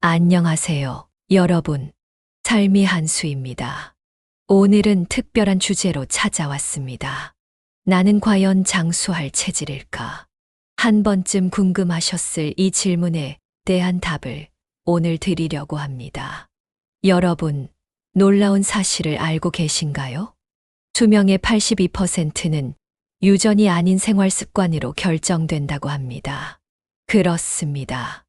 안녕하세요, 여러분. 삶이 한 수입니다. 오늘은 특별한 주제로 찾아왔습니다. 나는 과연 장수할 체질일까? 한 번쯤 궁금하셨을 이 질문에 대한 답을 오늘 드리려고 합니다. 여러분, 놀라운 사실을 알고 계신가요? 수명의 82%는 유전이 아닌 생활 습관으로 결정된다고 합니다. 그렇습니다.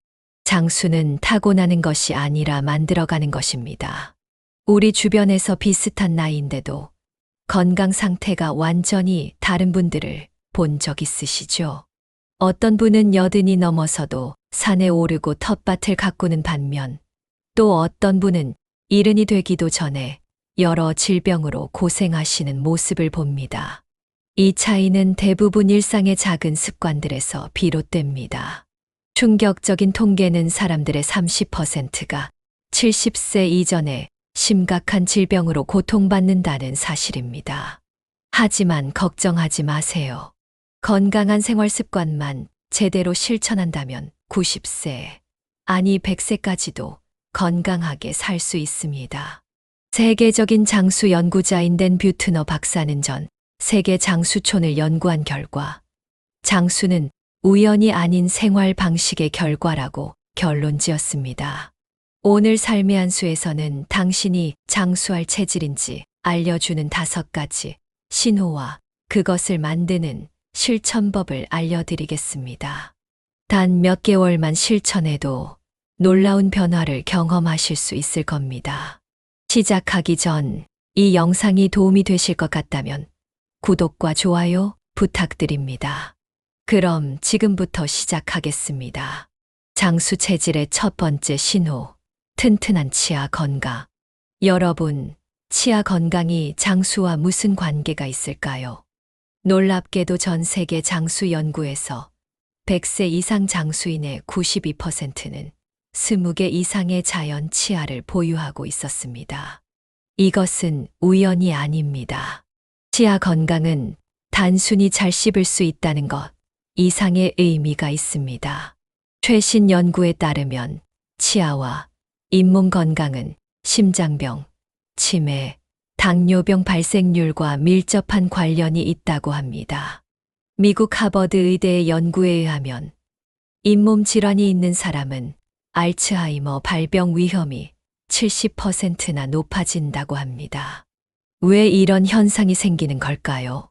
장수는 타고나는 것이 아니라 만들어가는 것입니다. 우리 주변에서 비슷한 나이인데도 건강 상태가 완전히 다른 분들을 본 적 있으시죠? 어떤 분은 80이 넘어서도 산에 오르고 텃밭을 가꾸는 반면 또 어떤 분은 70이 되기도 전에 여러 질병으로 고생하시는 모습을 봅니다. 이 차이는 대부분 일상의 작은 습관들에서 비롯됩니다. 충격적인 통계는 사람들의 30%가 70세 이전에 심각한 질병으로 고통받는다는 사실입니다. 하지만 걱정하지 마세요. 건강한 생활 습관만 제대로 실천한다면 90세, 아니 100세까지도 건강하게 살 수 있습니다. 세계적인 장수 연구자인 댄 뷰트너 박사는 전 세계 장수촌을 연구한 결과 장수는 우연이 아닌 생활 방식의 결과라고 결론 지었습니다. 오늘 삶의 한 수에서는 당신이 장수할 체질인지 알려주는 5가지 신호와 그것을 만드는 실천법을 알려드리겠습니다. 단 몇 개월만 실천해도 놀라운 변화를 경험하실 수 있을 겁니다. 시작하기 전 이 영상이 도움이 되실 것 같다면 구독과 좋아요 부탁드립니다. 그럼 지금부터 시작하겠습니다. 장수 체질의 첫 번째 신호, 튼튼한 치아 건강. 여러분, 치아 건강이 장수와 무슨 관계가 있을까요? 놀랍게도 전 세계 장수 연구에서 100세 이상 장수인의 92%는 20개 이상의 자연 치아를 보유하고 있었습니다. 이것은 우연이 아닙니다. 치아 건강은 단순히 잘 씹을 수 있다는 것 이상의 의미가 있습니다. 최신 연구에 따르면 치아와 잇몸 건강은 심장병, 치매, 당뇨병 발생률과 밀접한 관련이 있다고 합니다. 미국 하버드 의대의 연구에 의하면 잇몸 질환이 있는 사람은 알츠하이머 발병 위험이 70%나 높아진다고 합니다. 왜 이런 현상이 생기는 걸까요?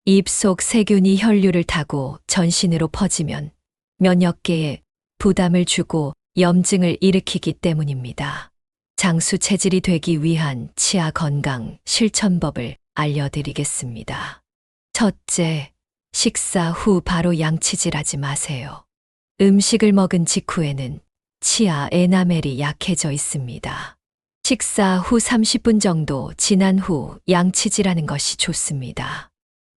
입속 세균이 혈류를 타고 전신으로 퍼지면 면역계에 부담을 주고 염증을 일으키기 때문입니다. 장수 체질이 되기 위한 치아 건강 실천법을 알려드리겠습니다. 첫째, 식사 후 바로 양치질하지 마세요. 음식을 먹은 직후에는 치아 에나멜이 약해져 있습니다. 식사 후 30분 정도 지난 후 양치질하는 것이 좋습니다.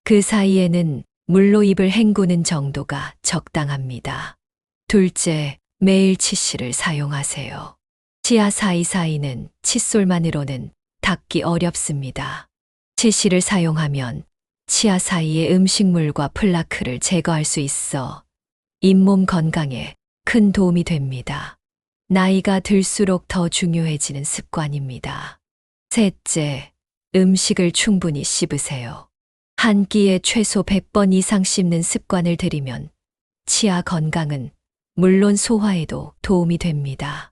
그 사이에는 물로 입을 헹구는 정도가 적당합니다. 둘째, 매일 치실을 사용하세요. 치아 사이사이는 칫솔만으로는 닦기 어렵습니다. 치실을 사용하면 치아 사이의 음식물과 플라크를 제거할 수 있어 잇몸 건강에 큰 도움이 됩니다. 나이가 들수록 더 중요해지는 습관입니다. 셋째, 음식을 충분히 씹으세요. 한 끼에 최소 100번 이상 씹는 습관을 들이면 치아 건강은 물론 소화에도 도움이 됩니다.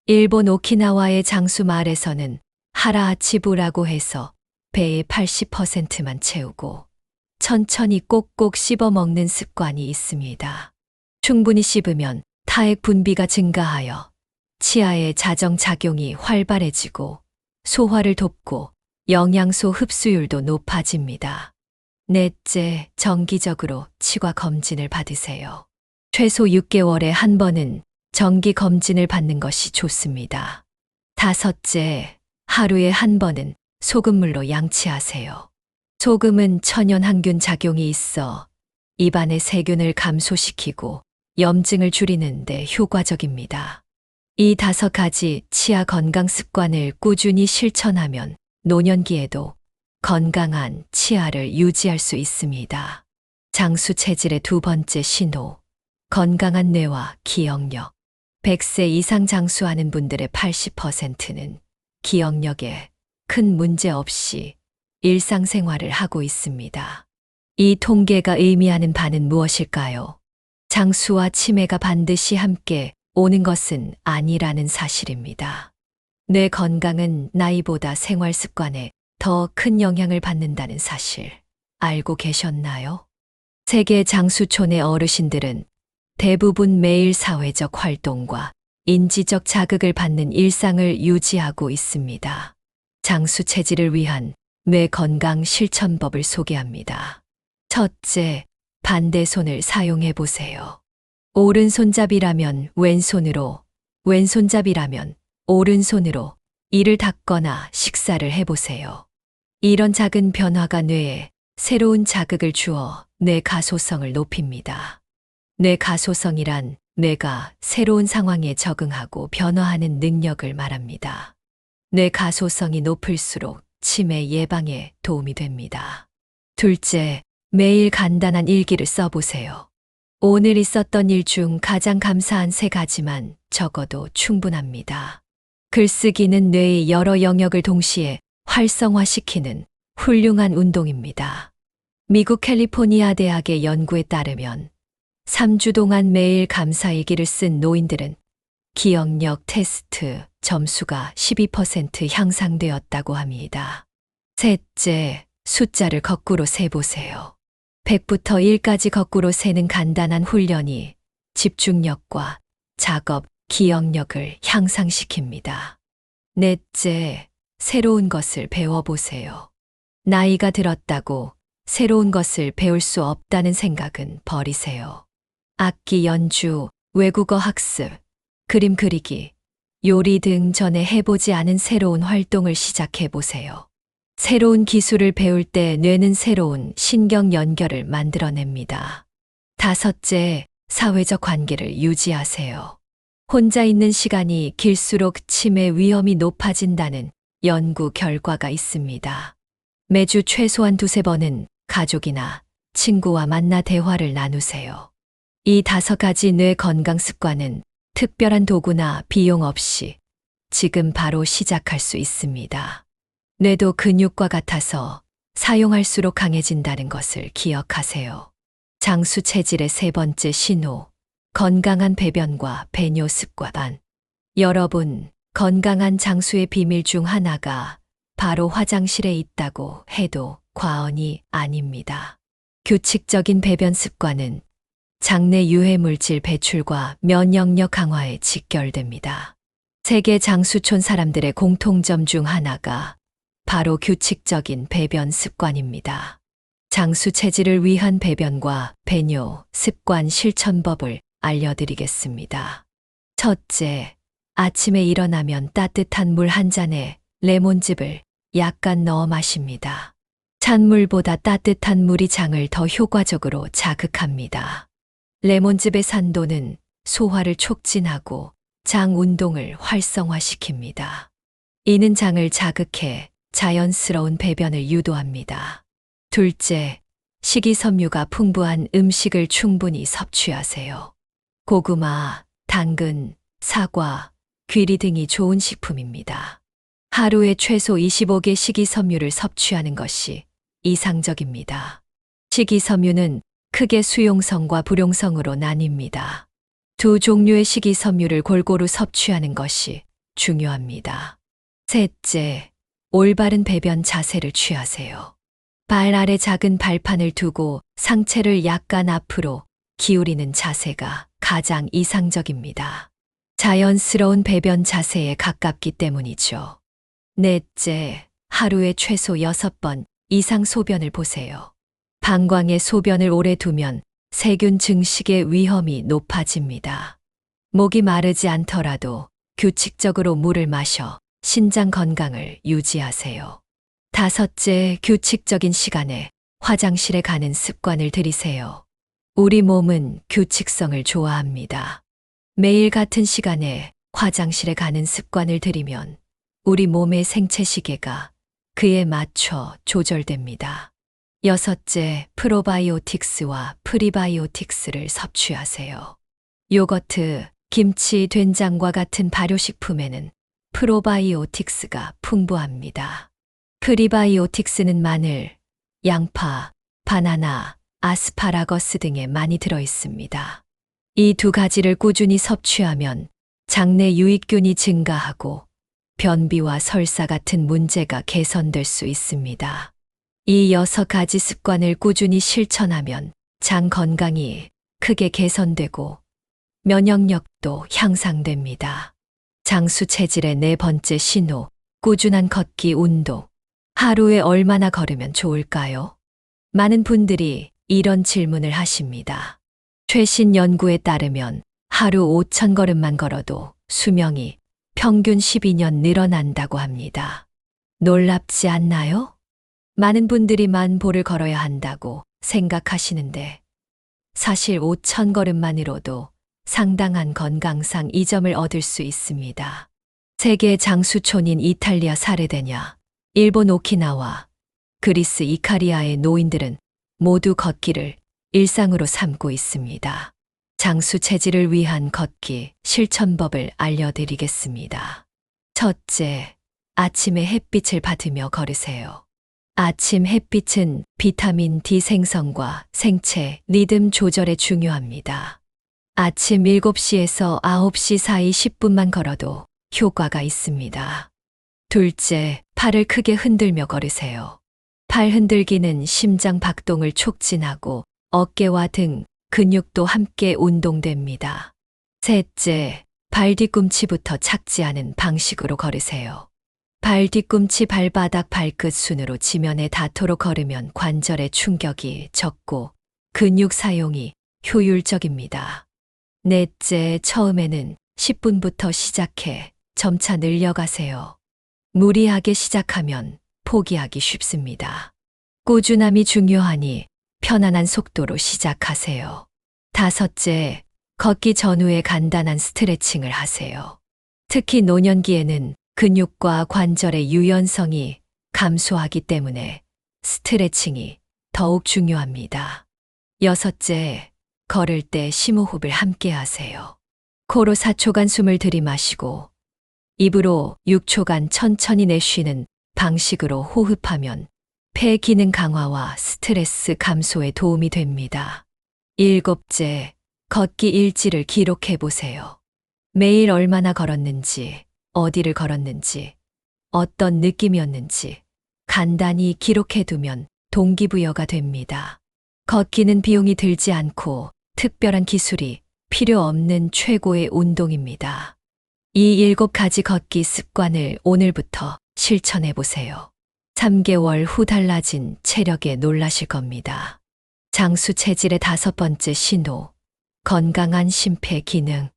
일본 오키나와의 장수 마을에서는 하라아치부라고 해서 배의 80%만 채우고 천천히 꼭꼭 씹어 먹는 습관이 있습니다. 충분히 씹으면 타액 분비가 증가하여 치아의 자정작용이 활발해지고 소화를 돕고 영양소 흡수율도 높아집니다. 넷째, 정기적으로 치과 검진을 받으세요. 최소 6개월에 한 번은 정기 검진을 받는 것이 좋습니다. 다섯째, 하루에 한 번은 소금물로 양치하세요. 소금은 천연 항균 작용이 있어 입안의 세균을 감소시키고 염증을 줄이는 데 효과적입니다. 이 5가지 치아 건강 습관을 꾸준히 실천하면 노년기에도 건강한 치아를 유지할 수 있습니다. 장수 체질의 두 번째 신호, 건강한 뇌와 기억력. 100세 이상 장수하는 분들의 80%는 기억력에 큰 문제 없이 일상생활을 하고 있습니다. 이 통계가 의미하는 바는 무엇일까요? 장수와 치매가 반드시 함께 오는 것은 아니라는 사실입니다. 뇌 건강은 나이보다 생활 습관에 더 큰 영향을 받는다는 사실 알고 계셨나요? 세계 장수촌의 어르신들은 대부분 매일 사회적 활동과 인지적 자극을 받는 일상을 유지하고 있습니다. 장수 체질을 위한 뇌 건강 실천법을 소개합니다. 첫째, 반대손을 사용해 보세요. 오른손잡이라면 왼손으로, 왼손잡이라면 오른손으로 이를 닦거나 식사를 해보세요. 이런 작은 변화가 뇌에 새로운 자극을 주어 뇌 가소성을 높입니다. 뇌 가소성이란 뇌가 새로운 상황에 적응하고 변화하는 능력을 말합니다. 뇌 가소성이 높을수록 치매 예방에 도움이 됩니다. 둘째, 매일 간단한 일기를 써보세요. 오늘 있었던 일 중 가장 감사한 3가지만 적어도 충분합니다. 글쓰기는 뇌의 여러 영역을 동시에 활성화시키는 훌륭한 운동입니다. 미국 캘리포니아 대학의 연구에 따르면 3주 동안 매일 감사일기를 쓴 노인들은 기억력 테스트 점수가 12% 향상되었다고 합니다. 셋째, 숫자를 거꾸로 세보세요. 100부터 1까지 거꾸로 세는 간단한 훈련이 집중력과 작업, 기억력을 향상시킵니다. 넷째, 새로운 것을 배워보세요. 나이가 들었다고 새로운 것을 배울 수 없다는 생각은 버리세요. 악기 연주, 외국어 학습, 그림 그리기, 요리 등 전에 해보지 않은 새로운 활동을 시작해보세요. 새로운 기술을 배울 때 뇌는 새로운 신경 연결을 만들어냅니다. 다섯째, 사회적 관계를 유지하세요. 혼자 있는 시간이 길수록 치매 위험이 높아진다는 연구 결과가 있습니다. 매주 최소한 2~3번은 가족이나 친구와 만나 대화를 나누세요. 이 5가지 뇌 건강 습관은 특별한 도구나 비용 없이 지금 바로 시작할 수 있습니다. 뇌도 근육과 같아서 사용할수록 강해진다는 것을 기억하세요. 장수 체질의 3번째 신호, 건강한 배변과 배뇨 습관. 여러분, 건강한 장수의 비밀 중 하나가 바로 화장실에 있다고 해도 과언이 아닙니다. 규칙적인 배변 습관은 장내 유해 물질 배출과 면역력 강화에 직결됩니다. 세계 장수촌 사람들의 공통점 중 하나가 바로 규칙적인 배변 습관입니다. 장수 체질을 위한 배변과 배뇨 습관 실천법을 알려드리겠습니다. 첫째, 아침에 일어나면 따뜻한 물 한 잔에 레몬즙을 약간 넣어 마십니다. 찬물보다 따뜻한 물이 장을 더 효과적으로 자극합니다. 레몬즙의 산도는 소화를 촉진하고 장 운동을 활성화시킵니다. 이는 장을 자극해 자연스러운 배변을 유도합니다. 둘째, 식이섬유가 풍부한 음식을 충분히 섭취하세요. 고구마, 당근, 사과, 귀리 등이 좋은 식품입니다. 하루에 최소 25개 식이섬유를 섭취하는 것이 이상적입니다. 식이섬유는 크게 수용성과 불용성으로 나뉩니다. 2 종류의 식이섬유를 골고루 섭취하는 것이 중요합니다. 셋째, 올바른 배변 자세를 취하세요. 발 아래 작은 발판을 두고 상체를 약간 앞으로 기울이는 자세가 가장 이상적입니다. 자연스러운 배변 자세에 가깝기 때문이죠. 넷째, 하루에 최소 6번 이상 소변을 보세요. 방광에 소변을 오래 두면 세균 증식의 위험이 높아집니다. 목이 마르지 않더라도 규칙적으로 물을 마셔 신장 건강을 유지하세요. 다섯째, 규칙적인 시간에 화장실에 가는 습관을 들이세요. 우리 몸은 규칙성을 좋아합니다. 매일 같은 시간에 화장실에 가는 습관을 들이면 우리 몸의 생체 시계가 그에 맞춰 조절됩니다. 여섯째, 프로바이오틱스와 프리바이오틱스를 섭취하세요. 요거트, 김치, 된장과 같은 발효식품에는 프로바이오틱스가 풍부합니다. 프리바이오틱스는 마늘, 양파, 바나나, 아스파라거스 등에 많이 들어 있습니다. 이 두 가지를 꾸준히 섭취하면 장내 유익균이 증가하고 변비와 설사 같은 문제가 개선될 수 있습니다. 이 6가지 습관을 꾸준히 실천하면 장 건강이 크게 개선되고 면역력도 향상됩니다. 장수 체질의 4번째 신호, 꾸준한 걷기 운동. 하루에 얼마나 걸으면 좋을까요? 많은 분들이 이런 질문을 하십니다. 최신 연구에 따르면 하루 5,000걸음만 걸어도 수명이 평균 12년 늘어난다고 합니다. 놀랍지 않나요? 많은 분들이 만보를 걸어야 한다고 생각하시는데 사실 5,000걸음만으로도 상당한 건강상 이점을 얻을 수 있습니다. 세계 장수촌인 이탈리아 사르데냐, 일본 오키나와, 그리스 이카리아의 노인들은 모두 걷기를 일상으로 삼고 있습니다. 장수 체질을 위한 걷기 실천법을 알려드리겠습니다. 첫째, 아침에 햇빛을 받으며 걸으세요. 아침 햇빛은 비타민 D 생성과 생체 리듬 조절에 중요합니다. 아침 7시에서 9시 사이 10분만 걸어도 효과가 있습니다. 둘째, 팔을 크게 흔들며 걸으세요. 팔 흔들기는 심장 박동을 촉진하고 어깨와 등 근육도 함께 운동됩니다. 셋째, 발 뒤꿈치부터 착지하는 방식으로 걸으세요. 발 뒤꿈치 발바닥 발끝 순으로 지면에 닿도록 걸으면 관절의 충격이 적고 근육 사용이 효율적입니다. 넷째, 처음에는 10분부터 시작해 점차 늘려가세요. 무리하게 시작하면 포기하기 쉽습니다. 꾸준함이 중요하니 편안한 속도로 시작하세요. 다섯째, 걷기 전후에 간단한 스트레칭을 하세요. 특히 노년기에는 근육과 관절의 유연성이 감소하기 때문에 스트레칭이 더욱 중요합니다. 여섯째, 걸을 때 심호흡을 함께 하세요. 코로 4초간 숨을 들이마시고 입으로 6초간 천천히 내쉬는 방식으로 호흡하면 폐 기능 강화와 스트레스 감소에 도움이 됩니다. 일곱째, 걷기 일지를 기록해 보세요. 매일 얼마나 걸었는지, 어디를 걸었는지, 어떤 느낌이었는지 간단히 기록해 두면 동기부여가 됩니다. 걷기는 비용이 들지 않고 특별한 기술이 필요 없는 최고의 운동입니다. 이 7가지 걷기 습관을 오늘부터 실천해 보세요. 3개월 후 달라진 체력에 놀라실 겁니다. 장수 체질의 5번째 신호, 건강한 심폐 기능.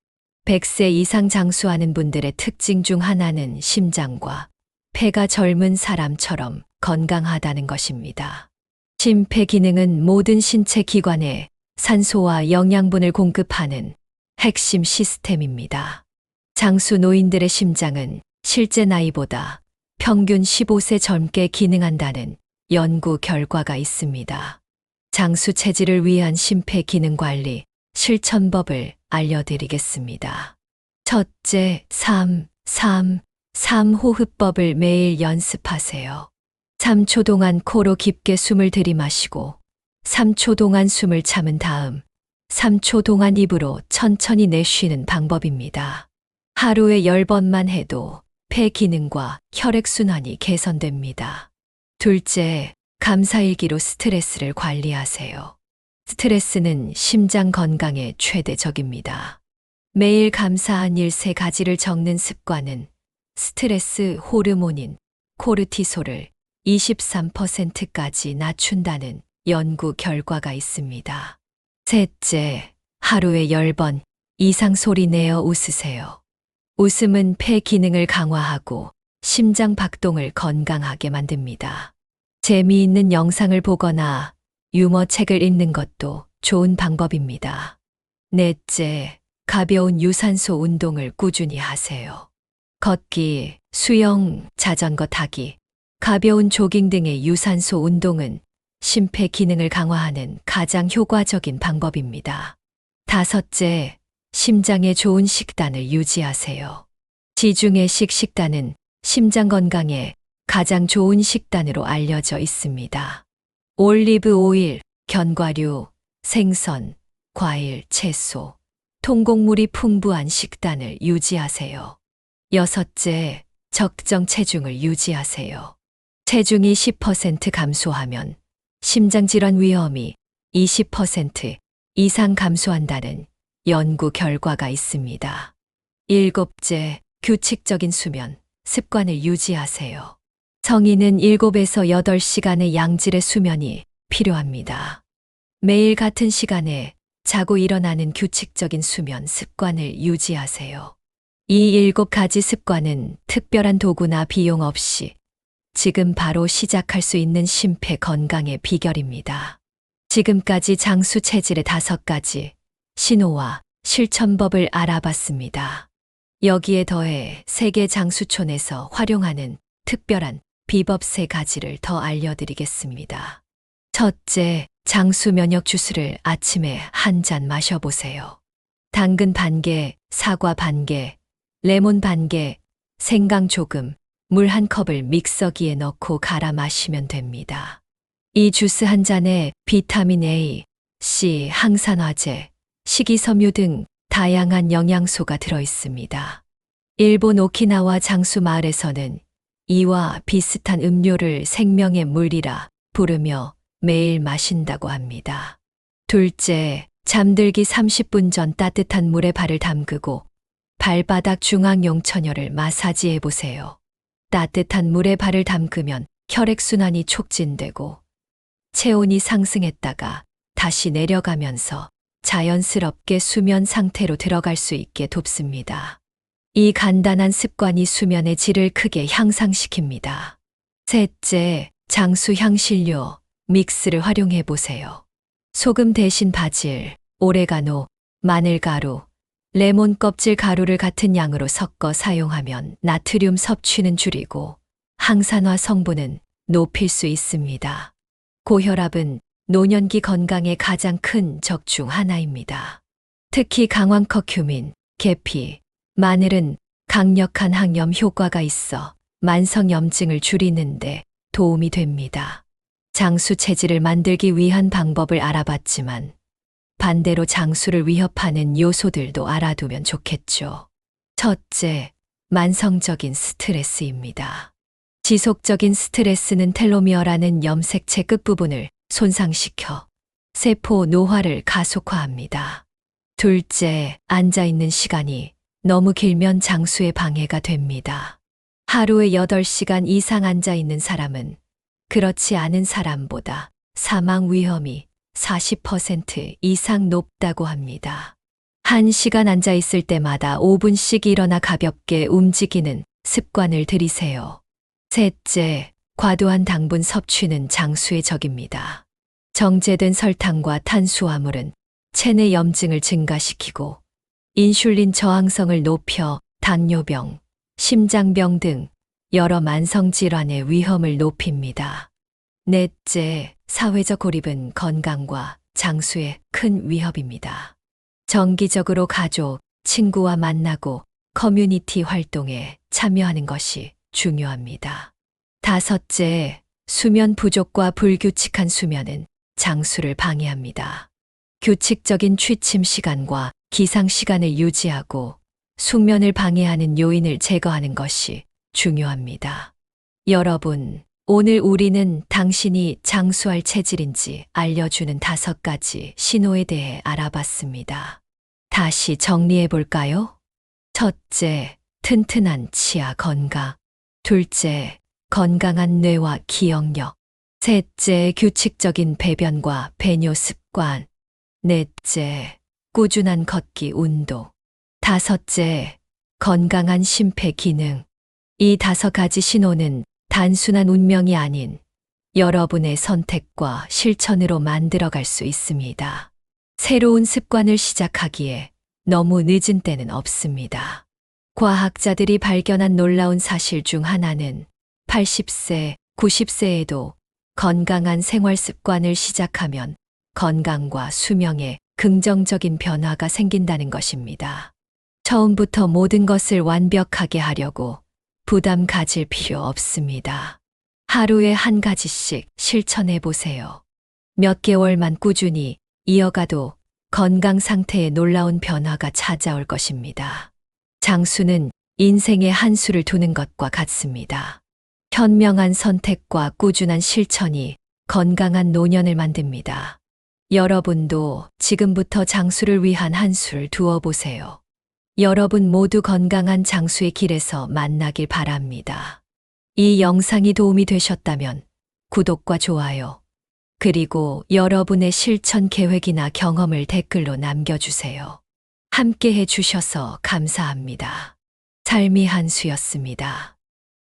100세 이상 장수하는 분들의 특징 중 하나는 심장과 폐가 젊은 사람처럼 건강하다는 것입니다. 심폐 기능은 모든 신체 기관에 산소와 영양분을 공급하는 핵심 시스템입니다. 장수 노인들의 심장은 실제 나이보다 평균 15세 젊게 기능한다는 연구 결과가 있습니다. 장수 체질을 위한 심폐 기능 관리 실천법을 알려드리겠습니다. 첫째, 3 호흡법을 매일 연습하세요. 3초 동안 코로 깊게 숨을 들이마시고 3초 동안 숨을 참은 다음 3초 동안 입으로 천천히 내쉬는 방법입니다. 하루에 10번만 해도 폐 기능과 혈액순환이 개선됩니다. 둘째, 감사일기로 스트레스를 관리하세요. 스트레스는 심장 건강에 최대적입니다. 매일 감사한 일 3가지를 적는 습관은 스트레스 호르몬인 코르티솔을 23%까지 낮춘다는 연구 결과가 있습니다. 셋째, 하루에 10번 이상 소리 내어 웃으세요. 웃음은 폐 기능을 강화하고 심장 박동을 건강하게 만듭니다. 재미있는 영상을 보거나 유머 책을 읽는 것도 좋은 방법입니다. 넷째, 가벼운 유산소 운동을 꾸준히 하세요. 걷기, 수영, 자전거 타기, 가벼운 조깅 등의 유산소 운동은 심폐 기능을 강화하는 가장 효과적인 방법입니다. 다섯째, 심장에 좋은 식단을 유지하세요. 지중해식 식단은 심장 건강에 가장 좋은 식단으로 알려져 있습니다. 올리브 오일, 견과류, 생선, 과일, 채소, 통곡물이 풍부한 식단을 유지하세요. 여섯째, 적정 체중을 유지하세요. 체중이 10% 감소하면 심장질환 위험이 20% 이상 감소한다는 연구 결과가 있습니다. 일곱째, 규칙적인 수면, 습관을 유지하세요. 성인은 7에서 8시간의 양질의 수면이 필요합니다. 매일 같은 시간에 자고 일어나는 규칙적인 수면 습관을 유지하세요. 이 7가지 습관은 특별한 도구나 비용 없이 지금 바로 시작할 수 있는 심폐 건강의 비결입니다. 지금까지 장수 체질의 5가지 신호와 실천법을 알아봤습니다. 여기에 더해 세계 장수촌에서 활용하는 특별한 비법 3가지를 더 알려드리겠습니다. 첫째, 장수 면역 주스를 아침에 한 잔 마셔보세요. 당근 반개, 사과 반개, 레몬 반개, 생강 조금, 물 1컵을 믹서기에 넣고 갈아 마시면 됩니다. 이 주스 한 잔에 비타민 A, C, 항산화제, 식이섬유 등 다양한 영양소가 들어 있습니다. 일본 오키나와 장수 마을에서는 이와 비슷한 음료를 생명의 물이라 부르며 매일 마신다고 합니다. 둘째, 잠들기 30분 전 따뜻한 물에 발을 담그고 발바닥 중앙 용천혈을 마사지해 보세요. 따뜻한 물에 발을 담그면 혈액순환이 촉진되고 체온이 상승했다가 다시 내려가면서 자연스럽게 수면 상태로 들어갈 수 있게 돕습니다. 이 간단한 습관이 수면의 질을 크게 향상시킵니다. 셋째, 장수 향신료 믹스를 활용해 보세요. 소금 대신 바질, 오레가노, 마늘가루, 레몬 껍질 가루를 같은 양으로 섞어 사용하면 나트륨 섭취는 줄이고 항산화 성분은 높일 수 있습니다. 고혈압은 노년기 건강의 가장 큰 적 중 하나입니다. 특히 강황 커큐민, 계피, 마늘은 강력한 항염 효과가 있어 만성염증을 줄이는데 도움이 됩니다. 장수 체질을 만들기 위한 방법을 알아봤지만 반대로 장수를 위협하는 요소들도 알아두면 좋겠죠. 첫째, 만성적인 스트레스입니다. 지속적인 스트레스는 텔로미어라는 염색체 끝부분을 손상시켜 세포 노화를 가속화합니다. 둘째, 앉아있는 시간이 너무 길면 장수에 방해가 됩니다. 하루에 8시간 이상 앉아있는 사람은 그렇지 않은 사람보다 사망 위험이 40% 이상 높다고 합니다. 1시간 앉아있을 때마다 5분씩 일어나 가볍게 움직이는 습관을 들이세요. 셋째, 과도한 당분 섭취는 장수의 적입니다. 정제된 설탕과 탄수화물은 체내 염증을 증가시키고 인슐린 저항성을 높여 당뇨병, 심장병 등 여러 만성질환의 위험을 높입니다. 넷째, 사회적 고립은 건강과 장수에 큰 위협입니다. 정기적으로 가족, 친구와 만나고 커뮤니티 활동에 참여하는 것이 중요합니다. 다섯째, 수면 부족과 불규칙한 수면은 장수를 방해합니다. 규칙적인 취침 시간과 기상 시간을 유지하고 숙면을 방해하는 요인을 제거하는 것이 중요합니다. 여러분, 오늘 우리는 당신이 장수할 체질인지 알려주는 5가지 신호에 대해 알아봤습니다. 다시 정리해 볼까요? 첫째, 튼튼한 치아 건강. 둘째, 건강한 뇌와 기억력. 셋째, 규칙적인 배변과 배뇨 습관. 넷째, 꾸준한 걷기 운동. 다섯째, 건강한 심폐 기능. 이 5가지 신호는 단순한 운명이 아닌 여러분의 선택과 실천으로 만들어갈 수 있습니다. 새로운 습관을 시작하기에 너무 늦은 때는 없습니다. 과학자들이 발견한 놀라운 사실 중 하나는 80세, 90세에도 건강한 생활 습관을 시작하면 건강과 수명에 긍정적인 변화가 생긴다는 것입니다. 처음부터 모든 것을 완벽하게 하려고 부담 가질 필요 없습니다. 하루에 한 가지씩 실천해 보세요. 몇 개월만 꾸준히 이어가도 건강 상태에 놀라운 변화가 찾아올 것입니다. 장수는 인생에 한 수를 두는 것과 같습니다. 현명한 선택과 꾸준한 실천이 건강한 노년을 만듭니다. 여러분도 지금부터 장수를 위한 한 수를 두어 보세요. 여러분 모두 건강한 장수의 길에서 만나길 바랍니다. 이 영상이 도움이 되셨다면 구독과 좋아요, 그리고 여러분의 실천 계획이나 경험을 댓글로 남겨주세요. 함께 해주셔서 감사합니다. 삶이 한 수였습니다.